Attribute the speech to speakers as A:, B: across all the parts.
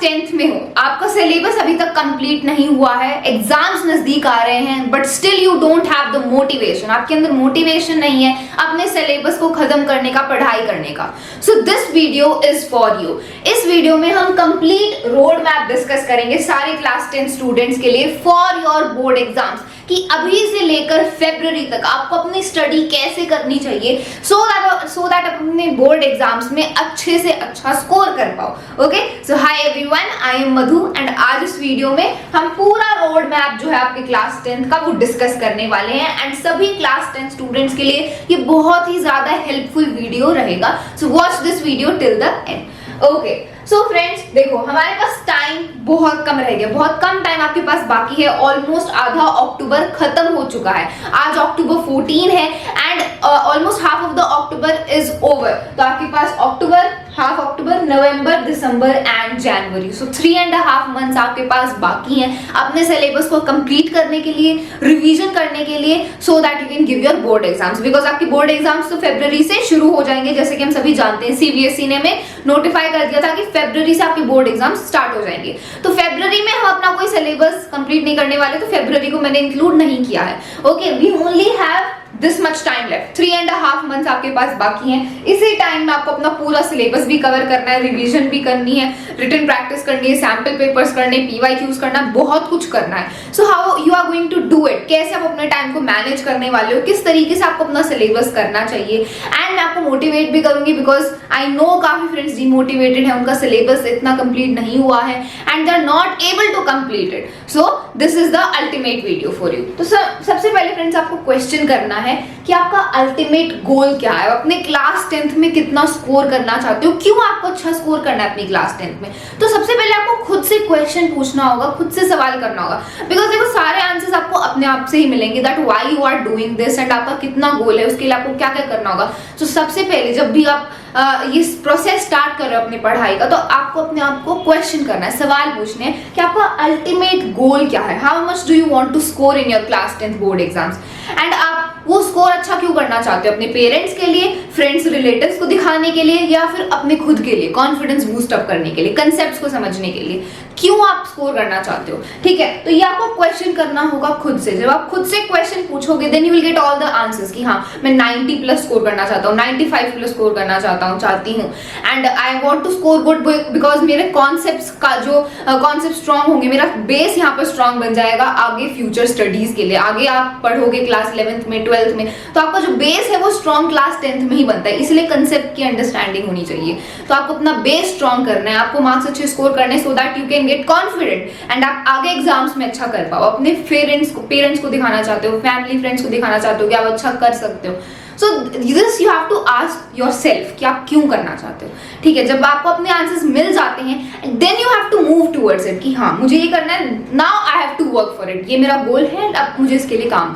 A: 10th में हो, आपका सिलेबस अभी तक कंप्लीट नहीं हुआ है, एग्जाम्स नजदीक आ रहे हैं, but still you don't have the motivation, आपके अंदर मोटिवेशन नहीं है अपने सिलेबस को खत्म करने का, पढ़ाई करने का, so this video is for you. इस वीडियो में हम कंप्लीट रोड मैप डिस्कस करेंगे सारे क्लास 10 स्टूडेंट्स के लिए फॉर योर बोर्ड एग्जाम्स, कि अभी से लेकर फरवरी तक आपको अपनी स्टडी कैसे करनी चाहिए सो दैट अपने बोर्ड एग्जाम्स में अच्छे से अच्छा स्कोर कर पाओ। Okay, so hi everyone, I am Madhu and आज इस वीडियो में हम पूरा रोड मैप जो है आपके क्लास 10th का वो डिस्कस करने वाले हैं एंड सभी क्लास 10 स्टूडेंट्स के लिए ये बहुत ही ज्यादा हेल्पफुल वीडियो रहेगा, so watch this video till the and. Okay, so friends देखो, हमारे पास टाइम बहुत कम रह गया, बहुत कम टाइम आपके पास बाकी है, ऑलमोस्ट आधा अक्टूबर खत्म हो चुका है, आज अक्टूबर 14 है and almost half of the October is over. तो आपके पास October, half October, November, December and January, so 3.5 months आपके पास बाकी हैं अपने सिलेबस को कंप्लीट करने के लिए, रिवीजन करने के लिए, so that you can give your board exams, because आपकी बोर्ड एग्जाम्स तो फरवरी से शुरू हो जाएंगे, जैसे कि हम सभी जानते हैं सीबीएसई ने हमें नोटिफाई कर दिया था कि फरवरी से आपके बोर्ड एग्जाम स्टार्ट हो जाएंगे। तो फरवरी में हम अपना कोई सिलेबस कंप्लीट नहीं करने वाले, तो फरवरी को मैंने इंक्लूड नहीं किया है। Okay, we only have this much time left, 3.5 months आपके पास बाकी हैं। इसी टाइम में आपको अपना पूरा सिलेबस भी कवर करना है, रिवीजन भी करनी है, रिटन प्रैक्टिस करनी है, सैम्पल पेपर्स करने, पीवाईक्यूज करना, बहुत कुछ करना है। So how you are going to do it, कैसे आप अपने टाइम को मैनेज करने वाले हो, किस तरीके से आपको अपना सिलेबस करना चाहिए, एंड मैं आपको मोटिवेट भी करूंगी बिकॉज आई नो काफी फ्रेंड्स डिमोटिवेटेड है, उनका सिलेबस इतना कंप्लीट नहीं हुआ है and they are not able to complete it, so this is the ultimate video for you. तो सबसे पहले फ्रेंड्स आपको क्वेश्चन करना है कि आपका अल्टीमेट गोल क्या है, अपने क्लास 10th में कितना स्कोर करना चाहते हो, क्यों आपको अच्छा स्कोर करना है अपनी क्लास 10th में। तो सबसे पहले आपको खुद से क्वेश्चन पूछना होगा, खुद से सवाल करना होगा, बिकॉज देखो सारे आंसर्स आपको अपने आप से ही मिलेंगे, that why you are doing this and आपका कितना गोल है, उसके लिए आपको क्या क्या करना होगा। तो सबसे पहले जब भी आप ये प्रोसेस स्टार्ट कर रहे हो अपनी पढ़ाई का, तो आपको अपने आप को क्वेश्चन करना है, सवाल पूछने हैं कि आपका अल्टीमेट गोल क्या है, how much do you want to score in your class 10th board exams, and आप वो स्कोर अच्छा क्यों करना चाहते हो, अपने पेरेंट्स के लिए, फ्रेंड्स रिलेटिव्स को दिखाने के लिए, या फिर अपने खुद के लिए, कॉन्फिडेंस बूस्ट अप करने के लिए, कंसेप्ट्स को समझने के लिए, क्यों आप स्कोर करना चाहते हो। ठीक है, तो ये आपको क्वेश्चन करना होगा खुद से। जब आप खुद से क्वेश्चन पूछोगे then you will get all the answers कि हाँ मैं 90 प्लस स्कोर करना चाहता हूँ, 95 प्लस स्कोर करना चाहती हूँ and I want to score good because मेरे कॉन्सेप्ट्स का जो कॉन्सेप्ट स्ट्रांग होंगे, मेरा बेस यहाँ पर स्ट्रांग बन जाएगा आगे फ्यूचर स्टडीज के लिए। आगे आप पढ़ोगे क्लास 11th में, 12th में, तो आपका जो बेस है वो स्ट्रांग क्लास 10th में ही बनता है, इसलिए कंसेप्ट की अंडरस्टैंडिंग होनी चाहिए। तो आपको अपना बेस स्ट्रांग करना है, आपको मार्क्स अच्छे स्कोर करने so that you can get confident and आप आगे एग्जाम्स में अच्छा कर पाओ। अपने पेरेंट्स को दिखाना चाहते हो, फैमिली फ्रेंड्स को दिखाना चाहते हो कि आप अच्छा कर सकते हो। So this you have to ask yourself कि आप क्यों करना चाहते हो। ठीक है, जब आपको अपने आंसर्स मिल जाते हैं then you have to move towards it कि हाँ मुझे ये करना है, now I have to work for it, ये मेरा गोल है, अब मुझे इसके लिए काम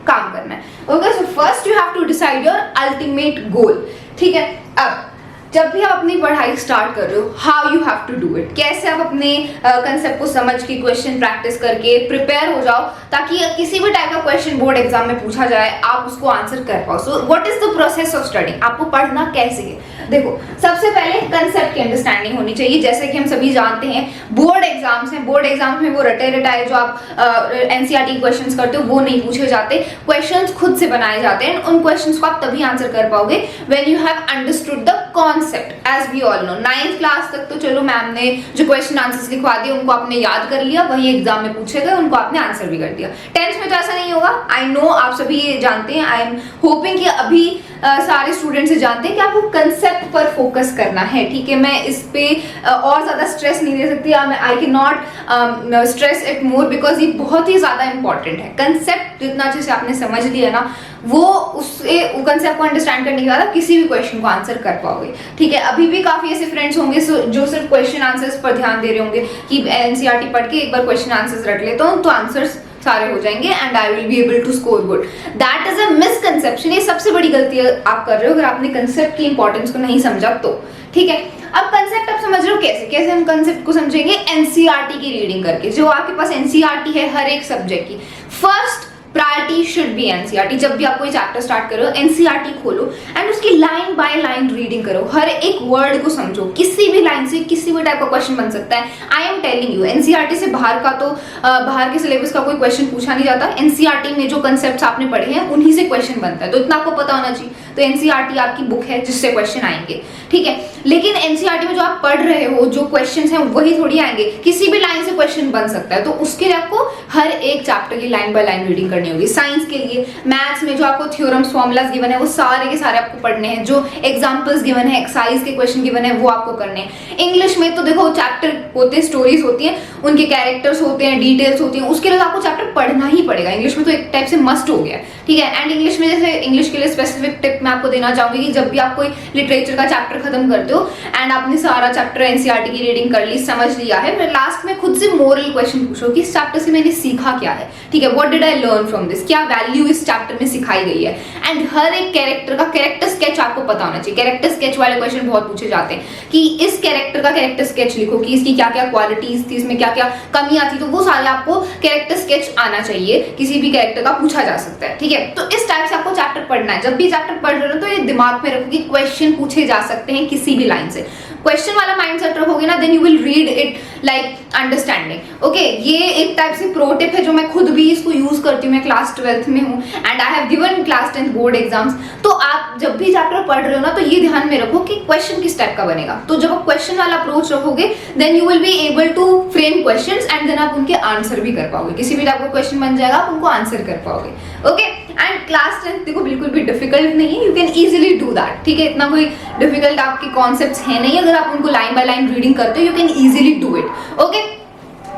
A: करना है। Okay, so first you have to decide your ultimate goal. ठीक है, अब जब भी आप अपनी पढ़ाई स्टार्ट कर रहे हो, how you have to do it, कैसे आप अपने कंसेप्ट को समझ के क्वेश्चन प्रैक्टिस करके प्रिपेयर हो जाओ ताकि किसी भी टाइप का क्वेश्चन बोर्ड एग्जाम में पूछा जाए आप उसको आंसर कर पाओ। So what is the process of studying, आपको पढ़ना कैसे है। देखो सबसे पहले कंसेप्ट की अंडरस्टैंडिंग होनी चाहिए, जैसे कि हम सभी जानते हैं बोर्ड एग्जाम्स हैं, बोर्ड एग्जाम्स में वो रटे रटाए जो आप एनसीईआरटी क्वेश्चंस करते हो वो नहीं पूछे जाते, क्वेश्चंस खुद से बनाए जाते हैं। उन क्वेश्चंस को आप तभी आंसर कर पाओगे when you have understood the concept. As we all know 9th class तक तो चलो मैम ने जो क्वेश्चन आंसर्स लिखवा दिए उनको आपने याद कर लिया, वही एग्जाम में पूछे गए, उनको आपने आंसर भी कर दिया। 10th में तो ऐसा नहीं होगा, आई नो आप सभी ये जानते हैं, आई एम होपिंग कि अभी सारे स्टूडेंट्स से जानते हैं कि आपको कंसेप्ट पर फोकस करना है। ठीक है, मैं इस पे और ज्यादा स्ट्रेस नहीं दे सकती, आई can not stress it more because ये बहुत ही ज्यादा इंपॉर्टेंट है। कंसेप्ट जितना अच्छे से आपने समझ लिया ना, वो उससे कंसेप्ट को अंडरस्टैंड करने के बाद आप किसी भी क्वेश्चन को आंसर कर पाओगे। ठीक है, अभी भी काफी ऐसे फ्रेंड्स होंगे जो सिर्फ क्वेश्चन आंसर्स पर ध्यान दे रहे होंगे कि एनसीईआरटी पढ़ के एक बार क्वेश्चन आंसर्स रट लेता हूँ तो आंसर्स सारे हो जाएंगे and I will be able to score good. That is a misconception, ये सबसे बड़ी गलती आप कर रहे हो अगर आपने कंसेप्ट की इंपॉर्टेंस को नहीं समझा तो। ठीक है, अब कंसेप्ट आप समझ रहे हो कैसे हम कंसेप्ट को समझेंगे, एनसीईआरटी की रीडिंग करके, जो आपके पास एनसीईआरटी है हर एक सब्जेक्ट की। First priority should be NCERT. जब भी आप कोई चैप्टर स्टार्ट करो एनसीईआरटी खोलो एंड उसकी लाइन बाय लाइन रीडिंग करो, हर एक वर्ड को समझो। किसी भी लाइन से किसी भी टाइप का क्वेश्चन बन सकता है। I am telling you, NCERT से बाहर का तो बाहर के सिलेबस का कोई क्वेश्चन पूछा नहीं जाता। एनसीईआरटी में जो कंसेप्ट आपने पढ़े हैं उन्हीं से क्वेश्चन बनता है, तो इतना आपको पता होना चाहिए। तो एनसीईआरटी आपकी बुक है जिससे क्वेश्चन आएंगे, ठीक है। लेकिन एनसीईआरटी में जो आप पढ़ रहे हो, जो क्वेश्चन हैं वही थोड़ी आएंगे, किसी भी लाइन से क्वेश्चन बन सकता है। तो उसके लिए आपको हर एक चैप्टर की लाइन बाय लाइन रीडिंग करनी होगी। साइंस के लिए मैथ्स में जो आपको थ्योरम्स फॉर्मूलाज गिवन है वो सारे के सारे आपको पढ़ने हैं। जो एग्जांपल्स गिवन है, एक्सरसाइज के क्वेश्चन गिवन है वो आपको करने हैं। इंग्लिश में तो देखो चैप्टर होते हैं, स्टोरीज होती हैं, उनके कैरेक्टर्स होते हैं, डिटेल्स होती हैं, उसके लिए आपको चैप्टर पढ़ना ही पड़ेगा। इंग्लिश में तो एक टाइप से मस्ट हो गया, ठीक है। एंड इंग्लिश में जैसे इंग्लिश के लिए स्पेसिफिक टिप मैं आपको देना चाहूंगी कि जब भी आप कोई लिटरेचर का चैप्टर खत्म करते हो एंड आपने सारा चैप्टर एनसीईआरटी की रीडिंग कर ली, समझ लिया है, फिर लास्ट में खुद से मोरल क्वेश्चन पूछो कि इस चैप्टर से मैंने सीखा क्या है, ठीक है। What did I learn from this, क्या वैल्यू इस चैप्टर में सिखाई गई है। एंड हर एक कैरेक्टर का कैरेक्टर स्केच आपको पता होना चाहिए। कैरेक्टर स्केच वाले क्वेश्चन बहुत पूछे जाते हैं कि इस कैरेक्टर का कैरेक्टर स्केच लिखो कि इसकी क्या क्या क्वालिटीज थी, इसमें क्या क्या कमियां थी, तो वो सारे आपको कैरेक्टर स्केच आना चाहिए। किसी भी कैरेक्टर का पूछा जा सकता है, ठीक है। तो इस टाइप से आपको चैप्टर पढ़ना है। जब भी चैप्टर पढ़ रहे हो तो ये दिमाग में रखो कि क्वेश्चन पूछे जा सकते हैं किसी भी लाइन से। क्वेश्चन वाला माइंडसेट रखोगे ना, then you will read it like understanding. Okay, ये एक टाइप से प्रो टिप है जो मैं खुद भी इसको यूज करती हूँ। मैं क्लास 12th में हूँ and I have given class 10th board exams. तो आप जब भी चैप्टर पढ़ रहे हो ना, तो ये ध्यान में रखो कि क्वेश्चन किस टाइप का बनेगा। तो जब आप क्वेश्चन वाला अप्रोच रखोगे then you will be able to frame questions and then आप उनके आंसर भी कर पाओगे। किसी भी टाइप का क्वेश्चन बन जाएगा, आप उनको आंसर कर पाओगे। ओके, एंड क्लास 10th देखो बिल्कुल भी डिफिकल्ट नहीं है, you can easily do that, ठीक है। इतना कोई डिफिकल्ट आपके कॉन्सेप्ट्स है नहीं, अगर आप उनको लाइन बाय लाइन रीडिंग करते हो you can easily do it. Okay,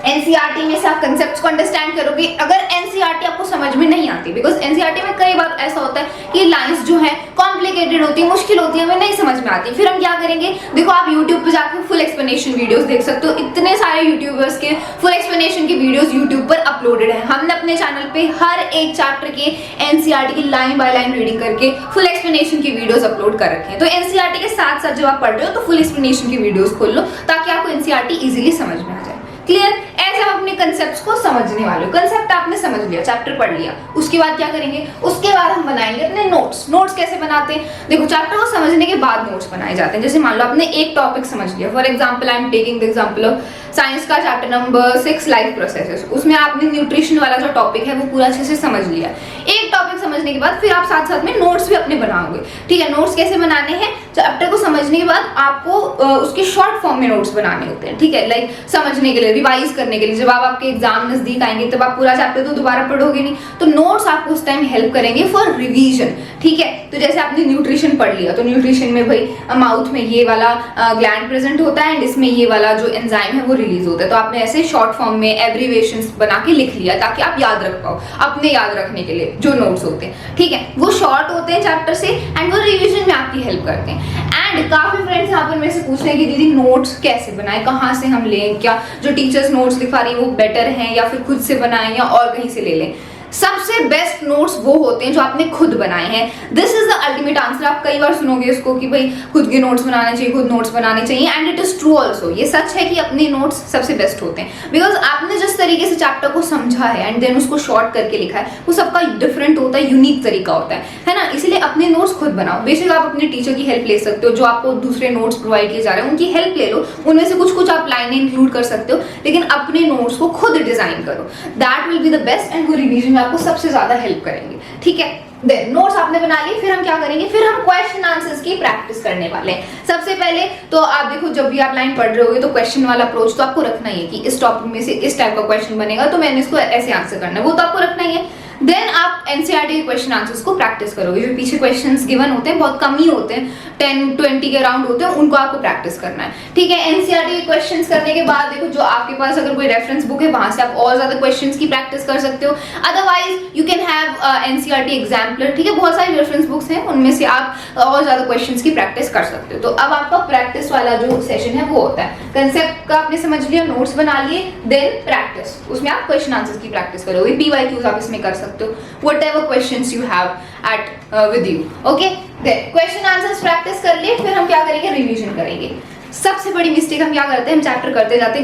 A: NCERT में से आप कंसेप्ट्स को अंडरस्टैंड करोगे। अगर एनसीईआरटी आपको समझ में नहीं आती, बिकॉज एनसीईआरटी में कई बार ऐसा होता है कि लाइंस जो है कॉम्प्लिकेटेड होती है, मुश्किल होती है, हमें नहीं समझ में आती, फिर हम क्या करेंगे। देखो आप यूट्यूब पे जाकर फुल एक्सप्लेनेशन वीडियोस देख सकते हो। इतने सारे यूट्यूबर्स के फुल एक्सप्लेनेशन की वीडियोस यूट्यूब पर अपलोडेड है। हमने अपने चैनल पे हर एक चैप्टर के एनसीईआरटी की लाइन बाय लाइन रीडिंग करके फुल एक्सप्लेनेशन की वीडियोस अपलोड कर रखे हैं। तो एनसीईआरटी के साथ साथ जब आप पढ़ रहे हो तो फुल एक्सप्लेनेशन की वीडियोस खोल लो ताकि आपको एनसीईआरटी इजीली समझ में आ जाए। क्लियर? ऐसे आप अपने कंसेप्ट्स को समझने वाले हो। कंसेप्ट आपने समझ लिया, चैप्टर पढ़ लिया, उसके बाद क्या करेंगे, उसके बाद हम बनाएंगे अपने नोट्स। नोट्स कैसे बनाते हैं, देखो चैप्टर को समझने के बाद नोट्स बनाए जाते हैं। जैसे मान लो आपने एक टॉपिक समझ लिया, for example I am taking the example of science का चैप्टर नंबर 6 लाइफ प्रोसेसेस। उसमें आपने न्यूट्रिशन वाला जो टॉपिक है वो पूरा अच्छे से समझ लिया। एक टॉपिक समझने के बाद फिर आप साथ साथ में नोट्स भी अपने बनाओगे, ठीक है। नोट्स कैसे बनाने हैं, चैप्टर को समझने के बाद आपको उसके शॉर्ट फॉर्म में नोट्स बनाने होते हैं, ठीक है। लाइक समझने के लिए, रिवाइज करने के लिए, जब आप आपके एग्जाम नजदीक आएंगे तब आप पूरा चैप्टर तो दोबारा पढ़ोगे नहीं, तो नोट्स आपको उस टाइम हेल्प करेंगे फॉर रिवीजन, ठीक है। तो जैसे आपने न्यूट्रिशन पढ़ लिया, तो न्यूट्रिशन में भाई माउथ में ये वाला ग्लैंड प्रेजेंट होता है एंड इसमें ये वाला जो एंजाइम है वो रिलीज होता है। तो आपने ऐसे शॉर्ट फॉर्म में एब्रीविएशंस बना के लिख लिया ताकि आप याद रख पाओ, अपने याद रखने के लिए जो नोट्स होते हैं, ठीक है। वो शॉर्ट होते हैं चैप्टर से एंड वो रिवीजन में आपकी हेल्प करते हैं। एंड काफी फ्रेंड्स यहाँ पर मेरे से पूछ रहे हैं कि दीदी नोट्स कैसे बनाए, कहाँ से हम लें, क्या जो टीचर्स नोट्स लिखा रही है वो बेटर हैं या फिर खुद से बनाएं या और कहीं से ले लें। सबसे बेस्ट नोट्स वो होते हैं जो आपने खुद बनाए हैं। This is the ultimate answer. आप कई बार सुनोगे इसको कि भाई खुद के नोट्स बनाने चाहिए, खुद नोट्स बनाने चाहिए, and it is true also. ये सच है कि अपने नोट्स सबसे बेस्ट होते हैं, बिकॉज आपने जिस तरीके से चैप्टर को समझा है एंड देन उसको शॉर्ट करके लिखा है वो सबका डिफरेंट होता है, यूनिक तरीका होता है ना। इसलिए अपने नोट्स खुद बनाओ। बेशक आप अपने टीचर की हेल्प ले सकते हो, जो आपको दूसरे नोट्स प्रोवाइड किए जा रहे हैं उनकी हेल्प ले लो, उनमें से कुछ आप लाइनें इंक्लूड कर सकते हो, लेकिन अपने नोट्स को खुद डिजाइन करो। That will be the best and वो रिवीजन में आपको सबसे ज्यादा हेल्प करेंगे, ठीक है। देन नोट्स आपने बना लिए, फिर हम क्या करेंगे, फिर हम क्वेश्चन आंसर्स की प्रैक्टिस करने वाले हैं। सबसे पहले तो आप देखो जब भी आप लाइन पढ़ रहे होगे तो क्वेश्चन वाला अप्रोच तो आपको रखना ही है कि इस टॉपिक में से इस टाइप का क्वेश्चन बनेगा तो मैंने इसको ऐसे आंसर करना है, वो तो आपको रखना ही है। देन आप एनसीईआरटी के क्वेश्चन आंसर्स को प्रैक्टिस करोगे। जो पीछे क्वेश्चंस गिवन होते हैं बहुत कम ही होते हैं, 10-20 के अराउंड होते हैं, उनको आपको प्रैक्टिस करना है, ठीक है। एनसीईआरटी के क्वेश्चंस करने के बाद देखो जो आपके पास अगर कोई रेफरेंस बुक है वहां से आप और ज्यादा क्वेश्चंस की प्रैक्टिस कर सकते हो। Otherwise you can have NCERT exemplar, ठीक है। बहुत सारी रेफरेंस बुक्स हैं, उनमें से आप और ज्यादा क्वेश्चंस की प्रैक्टिस कर सकते हो। तो अब आपका प्रैक्टिस वाला जो सेशन है वो होता है, कंसेप्ट का आपने समझ लिया, नोट्स बना लिए, देन प्रैक्टिस, उसमें आप क्वेश्चन आंसर्स की प्रैक्टिस करोगे। PYQs आप इसमें कर सकते हो, whatever questions you have at with you, okay। then question answers practice कर लिए, फिर हम क्या करेंगे, रिवीजन करेंगे। सबसे बड़ी मिस्टेक हम क्या करते हैं, हम चैप्टर करते जाते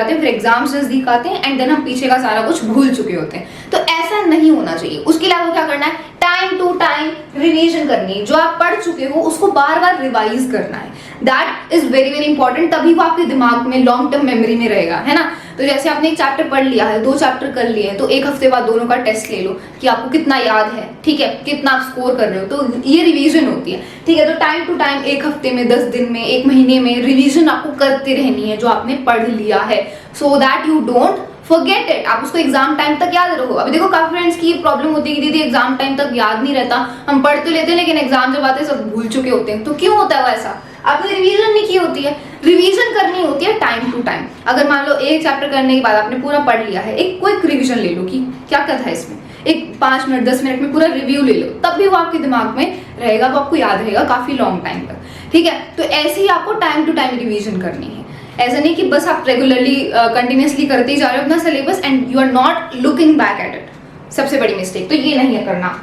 A: हैं, फिर एग्जाम्स नजदीक आते हैं एंड देन हम पीछे का सारा कुछ भूल चुके होते हैं। तो ऐसा नहीं होना चाहिए। उसके लिए आपको क्या करना है, टाइम टू टाइम रिवीजन करनी है। जो आप पढ़ चुके हो उसको बार बार रिवाइज करना है। That is very very important, तभी वो आपके दिमाग में लॉन्ग टर्म मेमोरी में रहेगा, है ना। तो जैसे आपने एक चैप्टर पढ़ लिया है, 2 चैप्टर कर लिए हैं, तो 1 हफ्ते बाद दोनों का टेस्ट ले लो कि आपको कितना याद है, ठीक है, कितना आप स्कोर कर रहे हो। तो ये रिवीजन होती है, ठीक है। तो टाइम टू टाइम 1 हफ्ते में, 10 दिन में, 1 महीने में रिवीजन आपको करते रहनी है जो आपने पढ़ लिया है, so that you don't forget it. आप उसको एग्जाम टाइम तक याद रखो। अभी देखो काफी फ्रेंड्स की ये प्रॉब्लम होती है कि दीदी एग्जाम टाइम तक याद नहीं रहता, हम पढ़ तो लेते हैं लेकिन एग्जाम जब आते हैं सब भूल चुके होते हैं। तो क्यों होता है ऐसा? आपने रिवीजन नहीं की होती है। रिवीजन करनी होती है टाइम टू टाइम। अगर मान लो एक चैप्टर करने के बाद आपने पूरा पढ़ लिया है, एक क्विक रिवीजन ले लो कि क्या क्या था इसमें, एक 5 मिनट 10 मिनट में पूरा रिव्यू ले लो, तब भी वो आपके दिमाग में रहेगा, वो आपको याद रहेगा काफी लॉन्ग टाइम तक, ठीक है। तो ऐसे ही आपको टाइम टू टाइम रिवीजन करनी है। ऐसा नहीं कि बस आप रेगुलरली कंटिन्यूसली करते ही जा रहे हो अपना syllabus and you are not looking back at it. सबसे बड़ी मिस्टेक तो ये नहीं है करना।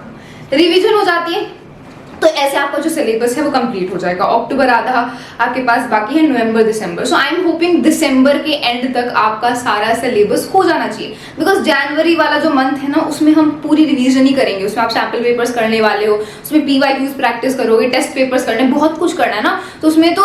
A: रिवीजन हो जाती है तो ऐसे आपका जो सिलेबस है वो कंप्लीट हो जाएगा। अक्टूबर आधा आपके पास बाकी है, नवंबर दिसंबर। सो आई एम होपिंग दिसंबर के एंड तक आपका सारा सिलेबस हो जाना चाहिए, बिकॉज जनवरी वाला जो मंथ है ना उसमें हम पूरी रिवीजन ही करेंगे। उसमें आप सैम्पल पेपर्स करने वाले हो, उसमें PYQs प्रैक्टिस करोगे, टेस्ट पेपर्स करने, बहुत कुछ करना है ना। तो उसमें तो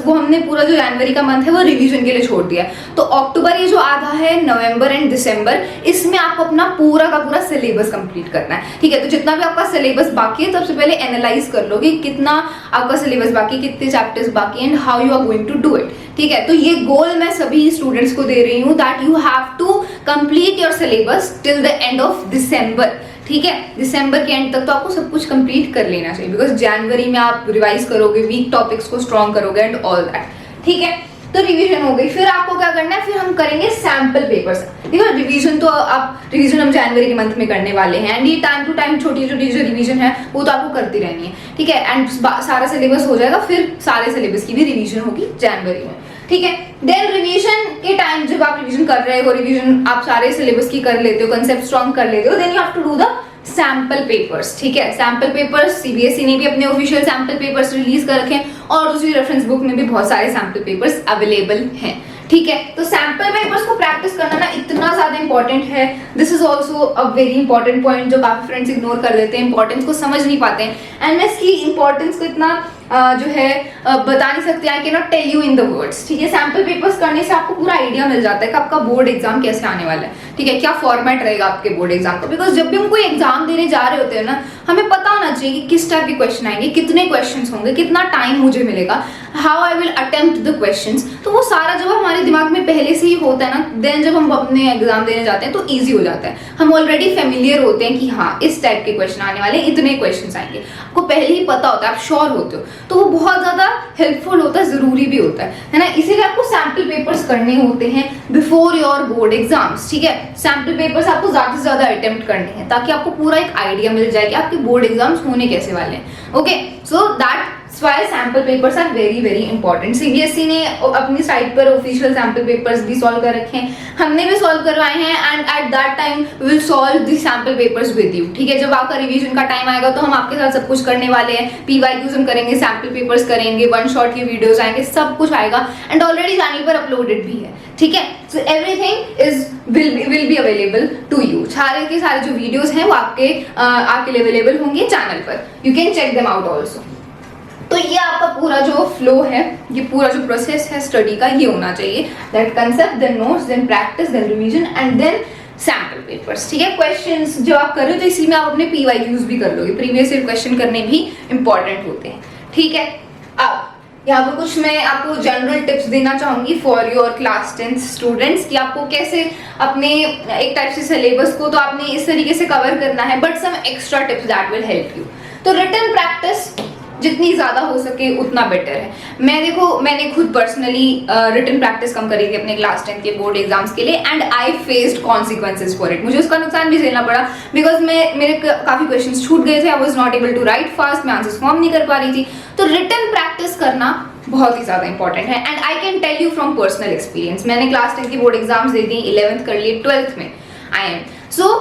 A: वो हमने पूरा जो जनवरी का मंथ है वो रिवीजन के लिए छोड़ दिया है। तो अक्टूबर ये जो आधा है, नवंबर एंड दिसंबर, इसमें आपको अपना पूरा का पूरा सिलेबस कंप्लीट करना है, ठीक है। तो जितना भी आपका सिलेबस बाकी है सबसे पहले एनालाइज कर लो कि कितना आपका सिलेबस बाकी, कितने चैप्टर्स बाकी and how you are going to do it, ठीक है। तो ये गोल मैं सभी स्टूडेंट्स को दे रही हूँ that you have to complete your syllabus till the end of December, ठीक है। दिसंबर के एंड तक तो आपको सब कुछ कंप्लीट कर लेना चाहिए, बिकॉज जनवरी में आप रिवाइज करोगे, वीक टॉपिक्स को स्ट्रॉन्ग करोगे एंड ऑल दैट, ठीक है। तो रिवीजन हो गई। फिर आपको क्या करना है, फिर हम करेंगे सैंपल पेपर्स। देखो रिवीजन तो आप रिवीजन हम जनवरी के मंथ में करने वाले हैं एंड ये टाइम टू टाइम छोटी छोटी जो रिवीजन है वो तो आपको करती रहनी है, ठीक है। एंड सारा सिलेबस हो जाएगा, फिर सारे सिलेबस की भी रिवीजन होगी जनवरी में, ठीक है। देन रिवीजन के टाइम जब आप रिवीजन कर रहे हो, रिवीजन आप सारे सिलेबस की कर लेते हो, कंसेप्ट स्ट्रॉन्ग कर लेते हो, then you have to do the sample papers, ठीक है। सैंपल पेपर्स CBSE ने भी अपने ऑफिशियल सैंपल पेपर्स रिलीज कर रखे हैं और दूसरी रेफरेंस बुक में भी बहुत सारे सैंपल पेपर्स अवेलेबल हैं, ठीक है। तो सैंपल पेपर्स को प्रैक्टिस करना ना इतना ज्यादा इंपॉर्टेंट है। This is also a very important point जो काफी फ्रेंड्स इग्नोर कर देते हैं, इंपॉर्टेंस को समझ नहीं पाते हैं एंड मैं इसकी इंपॉर्टेंस को इतना जो है बता नहीं सकते, I can not tell you in the words, ठीक है। सैंपल पेपर्स करने से आपको पूरा आइडिया मिल जाता है कि आपका बोर्ड एग्जाम कैसे आने वाला है, ठीक है, क्या फॉर्मेट रहेगा आपके बोर्ड एग्जाम का। बिकॉज जब भी हम कोई एग्जाम देने जा रहे होते हैं ना, हमें पता होना चाहिए कि किस टाइप के क्वेश्चन आएंगे, कितने क्वेश्चंस होंगे, कितना टाइम मुझे मिलेगा, how I will attempt the questions. तो वो सारा जब हमारे दिमाग में पहले से ही होता है ना, देन जब हम अपने एग्जाम देने जाते हैं तो ईजी हो जाता है। हम ऑलरेडी फेमिलियर होते हैं कि हाँ इस टाइप के क्वेश्चन आने वाले, इतने क्वेश्चन आएंगे, आपको पहले ही पता होता है, आप श्योर होते हो, तो वो बहुत ज्यादा हेल्पफुल होता है, जरूरी भी होता है ना। इसीलिए आपको सैंपल पेपर्स करने होते हैं बिफोर योर बोर्ड एग्जाम्स, ठीक है। सैंपल पेपर्स आपको ज्यादा से ज्यादा अटेम्प्ट करने हैं ताकि आपको पूरा एक आइडिया मिल जाए कि आपके बोर्ड एग्जाम्स होने कैसे वाले हैं, okay. So that's why sample papers are very very important. CBSE ने अपनी साइट पर ऑफिशियल सैंपल पेपर्स भी सॉल्व कर रखे हैं, हमने भी सॉल्व करवाए हैं and at that time we will solve the sample papers with you, ठीक है। जब आपका रिवीजन का टाइम आएगा तो हम आपके साथ सब कुछ करने वाले हैं, PYQs हम करेंगे, सैंपल पेपर्स करेंगे, 1 शॉट की वीडियोस आएंगे, सब कुछ आएगा एंड ऑलरेडी चैनल पर अपलोडेड भी है, ठीक है। So everything is will be available to you. सारे के सारे जो वीडियोस हैं वो आपके लिए अवेलेबल होंगे चैनल पर, you can check them out also. तो ये आपका पूरा जो फ्लो है, ये पूरा जो प्रोसेस है स्टडी का, ये होना चाहिए, that concept, then notes, then practice, then revision and then sample papers, ठीक है। क्वेश्चंस जो आप कर रहे हो तो इसी में आप अपने PYQs भी कर लोगे, प्रीवियस ईयर क्वेश्चन करने भी इंपॉर्टेंट होते हैं, ठीक है। अब यहाँ पर कुछ मैं आपको जनरल टिप्स देना चाहूंगी फॉर योर क्लास 10 स्टूडेंट्स कि आपको कैसे अपने एक टाइप से सिलेबस को तो आपने इस तरीके से कवर करना है, but some extra tips that will help you. तो रिटन प्रैक्टिस जितनी ज्यादा हो सके उतना बेटर है। मैंने खुद पर्सनली रिटन प्रैक्टिस कम करी थी अपने क्लास 10 के बोर्ड एग्जाम्स के लिए and I faced consequences for it. मुझे उसका नुकसान भी झेलना पड़ा बिकॉज मेरे काफी क्वेश्चंस छूट गए थे, I was not able to write fast, मैं आंसर्स फॉर्म नहीं कर पा रही थी। तो रिटन प्रैक्टिस करना बहुत ही ज्यादा इंपॉर्टेंट है and I can tell you from personal experience. मैंने क्लास 10 की बोर्ड एग्जाम्स दे दी, 11th कर लिए, 12th में आई एम सो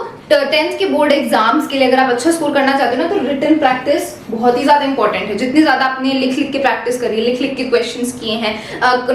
A: 10th के बोर्ड एग्जाम्स के लिए अगर आप अच्छा स्कोर करना चाहते हो ना, तो रिटन प्रैक्टिस बहुत ही ज्यादा इंपॉर्टेंट है। जितनी ज्यादा आपने लिख लिख के प्रैक्टिस करी है, लिख लिख के क्वेश्चंस किए हैं,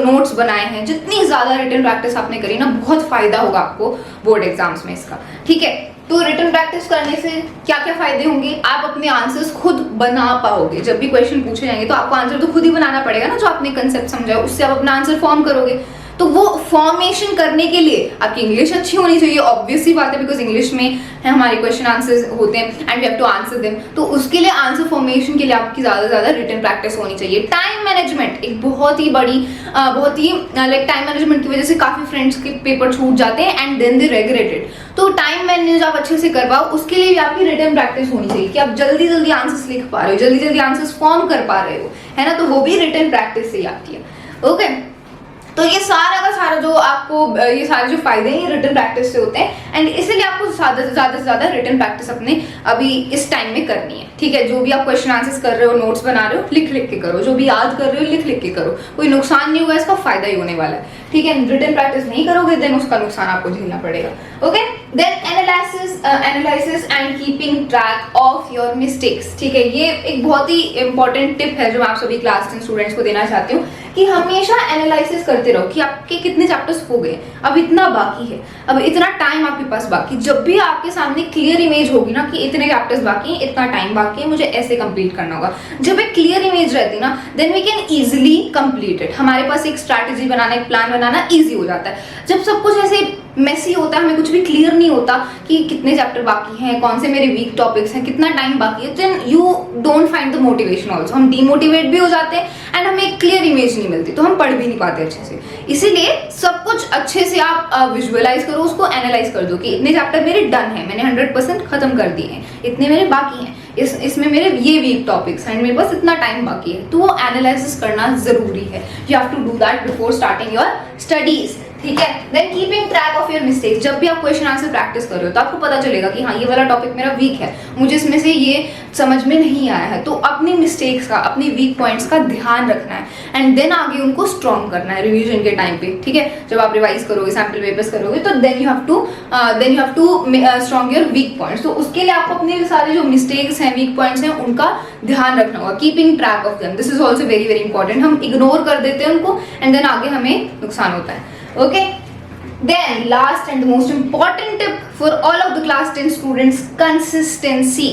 A: नोट्स बनाए हैं, जितनी ज्यादा रिटन प्रैक्टिस आपने करी ना, बहुत फायदा होगा आपको बोर्ड एग्जाम्स में इसका। ठीक है, तो रिटन प्रैक्टिस करने से क्या क्या फायदे होंगे? आप अपने आंसर्स खुद बना पाओगे। जब भी क्वेश्चन पूछे जाएंगे तो आपको आंसर तो खुद ही बनाना पड़ेगा ना, जो आपने कंसेप्ट समझा है उससे आप अपना आंसर फॉर्म करोगे। तो वो फॉर्मेशन करने के लिए आपकी इंग्लिश अच्छी होनी चाहिए, ऑब्वियस सी बात है, बिकॉज इंग्लिश में है हमारे क्वेश्चन आंसर्स होते हैं and we have to answer them. तो उसके लिए आंसर फॉर्मेशन के लिए आपकी ज्यादा से ज्यादा रिटन प्रैक्टिस होनी चाहिए। टाइम मैनेजमेंट एक बहुत ही बड़ी लाइक टाइम मैनेजमेंट की वजह से काफी फ्रेंड्स के पेपर छूट जाते हैं एंड देन दे रेग्रेटेड। तो टाइम मैनेज आप अच्छे से कर पाओ, उसके लिए भी आपकी रिटन प्रैक्टिस होनी चाहिए कि आप जल्दी जल्दी आंसर्स लिख पा रहे हो, जल्दी जल्दी आंसर्स फॉर्म कर पा रहे हो, है ना। तो वो भी रिटन प्रैक्टिस से ही आती है। ओके, तो ये सारा का सारा जो आपको ये सारे जो फायदे हैं ये रिटन प्रैक्टिस से होते हैं एंड इसीलिए आपको ज्यादा से ज्यादा रिटन प्रैक्टिस अपने अभी इस टाइम में करनी है। ठीक है, जो भी आप क्वेश्चन आंसर्स कर रहे हो, नोट्स बना रहे हो, लिख लिख के करो। जो भी याद कर रहे हो लिख लिख के करो, कोई नुकसान नहीं होगा, इसका फायदा ही होने वाला है। ठीक है, रिटन प्रैक्टिस नहीं करोगे देन उसका नुकसान आपको झेलना पड़ेगा। Okay, then analysis and keeping track of your mistakes. ठीक है, ये एक बहुत ही इंपॉर्टेंट टिप है जो मैं आप सभी क्लास 10 स्टूडेंट्स को देना चाहती हूँ कि हमेशा एनालिसिस करते रहो कि आपके कितने चैप्टर्स हो गए, अब इतना बाकी है, अब इतना टाइम आपके पास बाकी। जब भी आपके सामने क्लियर इमेज होगी ना कि इतने चैप्टर्स बाकी हैं, इतना टाइम बाकी है, मुझे ऐसे कंप्लीट करना होगा, जब एक क्लियर इमेज रहती ना then we can easily complete it. हमारे पास एक स्ट्रैटेजी बनाना, एक प्लान बनाना इजी हो जाता है। जब सब कुछ ऐसे मेसी होता है, हमें कुछ भी क्लियर नहीं होता कि कितने चैप्टर बाकी हैं, कौन से मेरे वीक टॉपिक्स हैं, कितना टाइम बाकी है, then you don't find the motivation also. हम डीमोटिवेट भी हो जाते हैं एंड हमें एक क्लियर इमेज नहीं मिलती, तो हम पढ़ भी नहीं पाते अच्छे से। इसीलिए सब कुछ अच्छे से आप विजुअलाइज करो, उसको एनालाइज कर दो कि इतने चैप्टर मेरे डन है, मैंने 100% खत्म कर दिए हैं, इतने मेरे बाकी हैं, इसमें मेरे ये वीक टॉपिक्स हैं, मेरे पास इतना टाइम बाकी है। तो वो एनालिसिस करना जरूरी है। You have to do that before starting your studies. ठीक है, then keeping track of your mistakes. जब भी आप क्वेश्चन आंसर प्रैक्टिस कर रहे हो तो आपको पता चलेगा कि हाँ ये वाला टॉपिक मेरा वीक है, मुझे इसमें से ये समझ में नहीं आया है। तो अपनी मिस्टेक्स का, अपनी वीक पॉइंट्स का ध्यान रखना है एंड देन आगे उनको स्ट्रॉन्ग करना है रिवीजन के टाइम पे। ठीक है, जब आप रिवाइज करोगे, सैम्पल पेपर्स करोगे, तो then you have to strong your weak points. तो उसके लिए आपको अपने सारे जो मिस्टेक्स हैं, वीक पॉइंट्स हैं, उनका ध्यान रखना होगा। Keeping track of them, this is also very very important. हम इग्नोर कर देते हैं उनको एंड देन आगे हमें नुकसान होता है। Okay, then last and the most important tip for all of the class 10 students, consistency।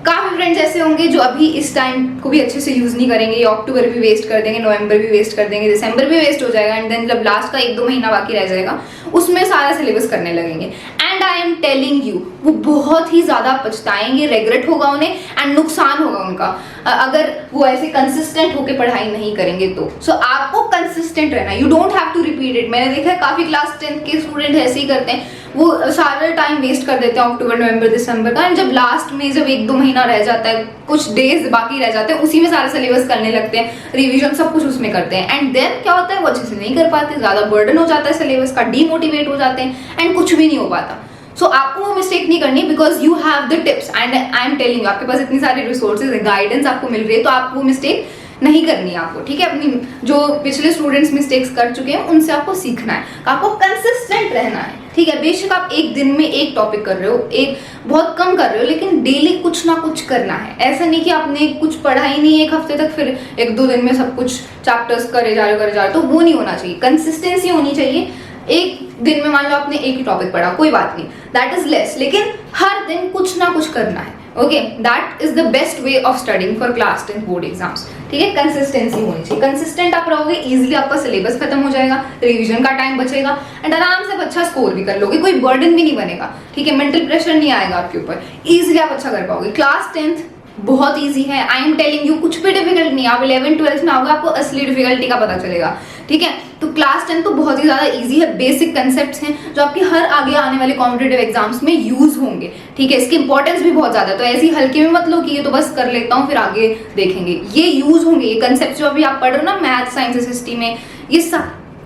A: काफी फ्रेंड्स ऐसे होंगे जो अभी इस टाइम को भी अच्छे से यूज नहीं करेंगे, ये अक्टूबर भी वेस्ट कर देंगे, नवंबर भी वेस्ट कर देंगे, दिसंबर भी वेस्ट हो जाएगा एंड देन जब लास्ट का 1-2 महीना बाकी रह जाएगा उसमें सारा सिलेबस करने लगेंगे। And I am telling you, वो बहुत ही ज्यादा पछताएंगे, रेग्रेट होगा उन्हें एंड नुकसान होगा उनका अगर वो ऐसे कंसिस्टेंट होकर पढ़ाई नहीं करेंगे तो। सो आपको कंसिस्टेंट रहना, you don't have to repeat it. मैंने देखा है काफी क्लास 10 के स्टूडेंट ऐसे ही करते हैं, वो सारा टाइम वेस्ट कर देते हैं अक्टूबर, नवंबर, दिसंबर का, एंड जब लास्ट में जब 1-2 महीना रह जाता है, कुछ डेज बाकी रह जाते हैं, उसी में सारा सिलेबस करने लगते हैं, रिवीजन सब कुछ उसमें करते हैं एंड देन क्या होता है, वो अच्छे से नहीं कर पाते, ज्यादा बर्डन हो जाता है सिलेबस का, डीमोटिवेट हो जाते हैं एंड कुछ भी नहीं हो पाता। सो आपको वो मिस्टेक नहीं करनी because you have the tips and I am telling you, आपके पास इतनी सारी रिसोर्सेज है, गाइडेंस आपको मिल रही है, तो आप वो मिस्टेक नहीं करनी है आपको। ठीक है, अपनी जो पिछले स्टूडेंट्स मिस्टेक्स कर चुके हैं उनसे आपको सीखना है, आपको कंसिस्टेंट रहना है। ठीक है, बेशक आप एक दिन में एक टॉपिक कर रहे हो, एक बहुत कम कर रहे हो, लेकिन डेली कुछ ना कुछ करना है। ऐसा नहीं कि आपने कुछ पढ़ा ही नहीं एक हफ्ते तक, फिर 1-2 दिन में सब कुछ चैप्टर्स करे जा रहे हो, तो वो नहीं होना चाहिए। कंसिस्टेंसी होनी चाहिए। एक दिन में मान लो आपने एक ही टॉपिक पढ़ा, कोई बात नहीं, दैट इज लेस, लेकिन हर दिन कुछ ना कुछ करना है। Okay, that is the best way of studying for class 10 board exams. ठीक है, कंसिस्टेंसी होनी चाहिए। कंसिस्टेंट आप रहोगे, इजीली आपका सिलेबस खत्म हो जाएगा, रिवीजन का टाइम बचेगा एंड आराम से अच्छा स्कोर भी कर लोगे, कोई बर्डन भी नहीं बनेगा। ठीक है, मेंटल प्रेशर नहीं आएगा आपके ऊपर, इजीली आप अच्छा कर पाओगे। क्लास 10th बहुत इजी है, आई एम टेलिंग यू, कुछ भी डिफिकल्ट नहीं है। आप 11th-12th में आओगे, आपको असली डिफिकल्टी का पता चलेगा। ठीक है, तो क्लास 10 तो बहुत ही ज्यादा इजी है, बेसिक कंसेप्ट्स हैं जो आपके हर आगे आने वाले कॉम्पिटिटिव एग्जाम्स में यूज होंगे। ठीक है, इसकी इंपॉर्टेंस भी बहुत ज्यादा है, तो ऐसे ही हल्के में मत लो कि ये तो बस कर लेता हूँ फिर आगे देखेंगे, ये यूज होंगे। ये कंसेप्ट जो अभी आप पढ़ रहे हो ना मैथ, साइंस, एसएसटी में, ये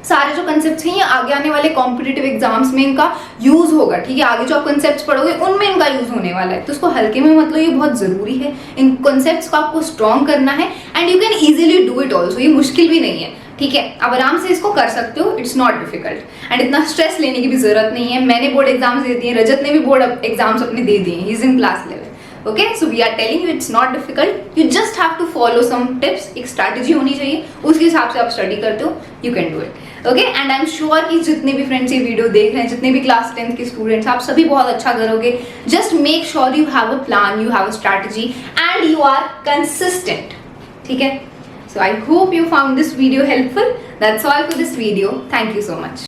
A: सारे जो कंसेप्ट्स हैं ये आगे आने वाले कॉम्पिटिटिव एग्जाम्स में इनका यूज होगा। ठीक है, आगे जो आप कंसेप्ट्स पढ़ोगे उनमें इनका यूज होने वाला है, तो इसको हल्के में मतलब ये बहुत जरूरी है। इन कंसेप्ट्स को आपको स्ट्रॉन्ग करना है and you can easily do it also, ये मुश्किल भी नहीं है। ठीक है, आप आराम से इसको कर सकते हो, इट्स नॉट डिफिकल्ट एंड इतना स्ट्रेस लेने की भी जरूरत नहीं है। मैंने बोर्ड एग्जाम्स दे दिए, रजत ने भी बोर्ड एग्जाम्स अपने दे दिए, he is in class 11। Okay, so we are telling you it's not difficult, you just have to follow some tips. एक स्ट्रैटेजी होनी चाहिए, उसके हिसाब से आप स्टडी करते हो, you can do it. Okay, and I am sure कि जितने भी फ्रेंड्स ये वीडियो देख रहे हैं, जितने भी क्लास 10th के स्टूडेंट्स, आप सभी बहुत अच्छा करोगे। Just make sure you have a plan, you have a strategy and you are consistent. ठीक है, so I hope you found this video helpful. That's all for this video. Thank you so much.